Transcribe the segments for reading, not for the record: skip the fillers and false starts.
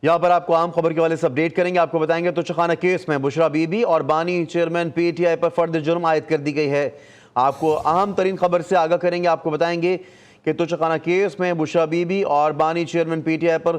یہاں پر آپ کو عام خبر کے والے سے اپڈیٹ کریں گے. آپ کو بتائیں گے توشخانہ کیس میں بشریٰ بی بی اور بانی چیئرمین پی ٹی آئی پر فرد جرم عائد کر دی گئی ہے. آپ کو اہم ترین خبر سے آگاہ کریں گے. آپ کو بتائیں گے کہ توشخانہ کیس میں بشریٰ بی بی اور بانی چیئرمین پی ٹی آئی پر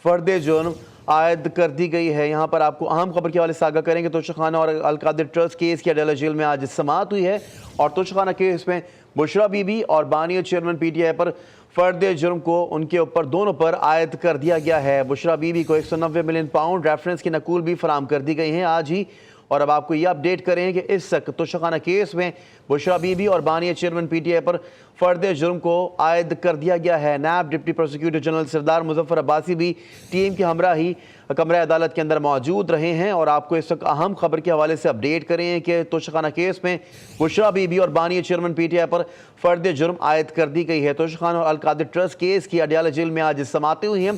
فرد جرم عائد کر دی گئی ہے. یہاں پر آپ کو اہم خبر کے حوالے سے آگاہ کریں گے. توشخانہ اور القادر ٹرسٹ کیس کی اڈیالہ جیل میں آج سماعت ہوئی ہے اور توشخانہ کیس میں بشریٰ بی بی اور بانی چیئرمین پی ٹی آئی پر فرد جرم کو ان کے اوپر دونوں پر عائد کر دیا گیا ہے. بشریٰ بی بی کو 190 ملین پاؤنڈ ریفرنس کی نقول بھی فراہم کر دی گئی ہیں آج ہی. اور اب آپ کو یہ اپڈیٹ کریں کہ اس توشخانہ کیس میں بشریٰ بی بی اور بانی چیئرمین پی ٹی آئی پر فرد جرم کو عائد کر دیا گیا ہے. نیب ڈپٹی پروسیکیوٹر جنرل سردار مظفر عباسی بھی ٹیم کے ہمراہی کمرہ عدالت کے اندر موجود رہے ہیں. اور آپ کو اس وقت اہم خبر کے حوالے سے اپڈیٹ کریں کہ توشخانہ کیس میں بشریٰ بی بی اور بانی چیئرمین پی ٹی آئی پر فرد جرم عائد کر دی گئی ہے. توشخانہ اور القادر ٹرسٹ کیس کی اڈیالہ جیل میں آج سماعتیں ہوئی ہیں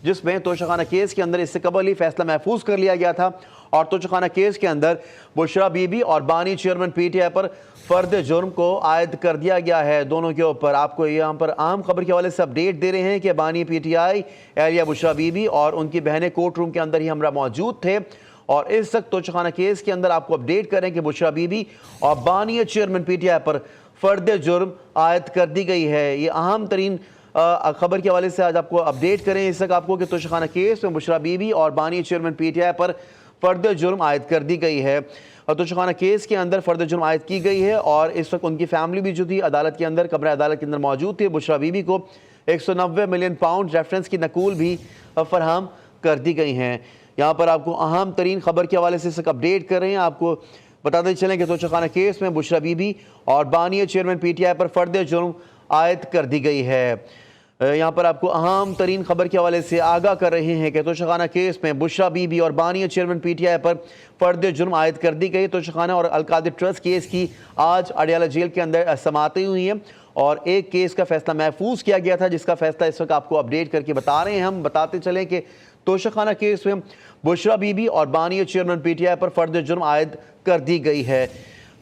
جس میں توشخانہ کیس کے اندر اس سے قبل ہی فیصلہ محفوظ کر لیا گیا تھا اور توشخانہ کیس کے اندر بشریٰ بی بی اور بانی چیئرمین پی ٹی آئی پر فرد جرم کو عائد کر دیا گیا ہے دونوں کے اوپر. آپ کو یہاں پر اہم خبر کے حوالے سے اپڈیٹ دے رہے ہیں کہ بانی پی ٹی آئی اہلیہ بشریٰ بی بی اور ان کی بہنیں کورٹ روم کے اندر ہی ہمراہ موجود تھے. اور اس وقت توشخانہ کیس کے اندر آپ کو اپڈیٹ کریں کہ بشریٰ بی بی اور بانی چیئرمین پی ٹی آئی پر فرد جرم عائد کر دی گئی ہے. یہ اہم ترین خبر کے حوالے سے آج آپ کو اپڈیٹ کریں اس وقت آپ کو کہ توشخانہ کیس میں بشریٰ بی بی اور بانی چیئرمین پی ٹی آئی پر فرد جرم عائد کر دی گئی ہے. توشخانہ کیس کے اندر فرد جرم عائد کی گئی ہے اور اس وقت ان کی فیملی بھی جو تھی عدالت کے اندر کمرہ عدالت کے اندر موجود تھی. بشریٰ بی بی کو 190 ملین پاؤنڈ ریفرنس کی نقول بھی فراہم کر دی گئی ہیں. یہاں پر آپ کو اہم ترین خبر کے حوالے سے اس وقت اپڈیٹ کر رہے ہیں. آپ کو بتاتے چلیں کہ توشخانہ کیس میں بشریٰ بی بی اور بانی چیئرمین پی ٹی آئی پر فرد جرم عائد کر دی گئی ہے. یہاں پر آپ کو اہم ترین خبر کے حوالے سے آگاہ کر رہے ہیں کہ توشخانہ کیس میں بشریٰ بی بی اور بانی چیئرمین پی ٹی آئی پر فرد جرم عائد کر دی گئی. توشخانہ اور القادر ٹرسٹ کیس کی آج اڈیالہ جیل کے اندر سماعتیں ہوئی ہیں اور ایک کیس کا فیصلہ محفوظ کیا گیا تھا جس کا فیصلہ اس وقت آپ کو اپڈیٹ کر کے بتا رہے ہیں. ہم بتاتے چلیں کہ توشخانہ کیس میں بشریٰ بی بی اور بانی چیئرمین پی ٹی آئی پر فرد جرم عائد کر دی گئی ہے.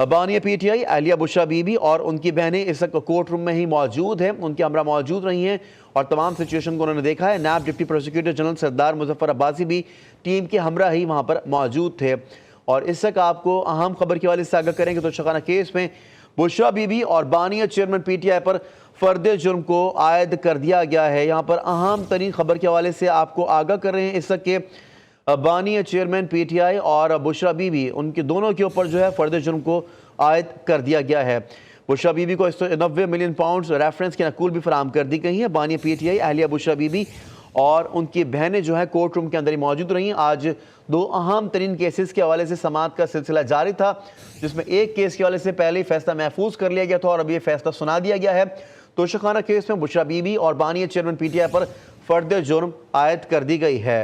بانی پی ٹی آئی اہلیہ بشریٰ بی بی اور ان کی بہنیں اس وقت کورٹ روم میں ہی موجود ہیں. ان کے ہمراہ موجود رہی ہیں اور تمام سچویشن کو انہوں نے دیکھا ہے. نیب ڈپٹی پروسیکیوٹر جنرل سردار مظفر عباسی بھی ٹیم کے ہمراہ ہی وہاں پر موجود تھے. اور اس وقت آپ کو اہم خبر کے حوالے سے آگاہ کریں کہ توشخانہ کیس میں بشریٰ بی بی اور بانی چیئرمین پی ٹی آئی پر فرد جرم کو عائد کر دیا گیا ہے. یہاں پر اہم ترین خبر کے حوالے سے آپ کو آگاہ کر رہے ہیں اس وقت کہ بانی چیئرمین پی ٹی آئی اور بشریٰ بی بی ان کے دونوں کے اوپر جو ہے فرد جرم کو عائد کر دیا گیا ہے. بشریٰ بی بی کو 190 ملین پاؤنڈ ریفرنس کی نقول بھی فراہم کر دی گئی ہیں. بانی پی ٹی آئی اہلیہ بشریٰ بی بی اور ان کی بہنیں جو ہیں کورٹ روم کے اندر ہی موجود رہی ہیں. آج دو اہم ترین کیسز کے حوالے سے سماعت کا سلسلہ جاری تھا جس میں ایک کیس کے حوالے سے پہلے ہی فیصلہ محفوظ کر لیا گیا تھا اور اب یہ فیصلہ سنا دیا گیا ہے. توشخانہ کیس میں بشریٰ بی بی اور بانی چیئرمین پی ٹی آئی پر فرد جرم عائد کر دی گئی ہے.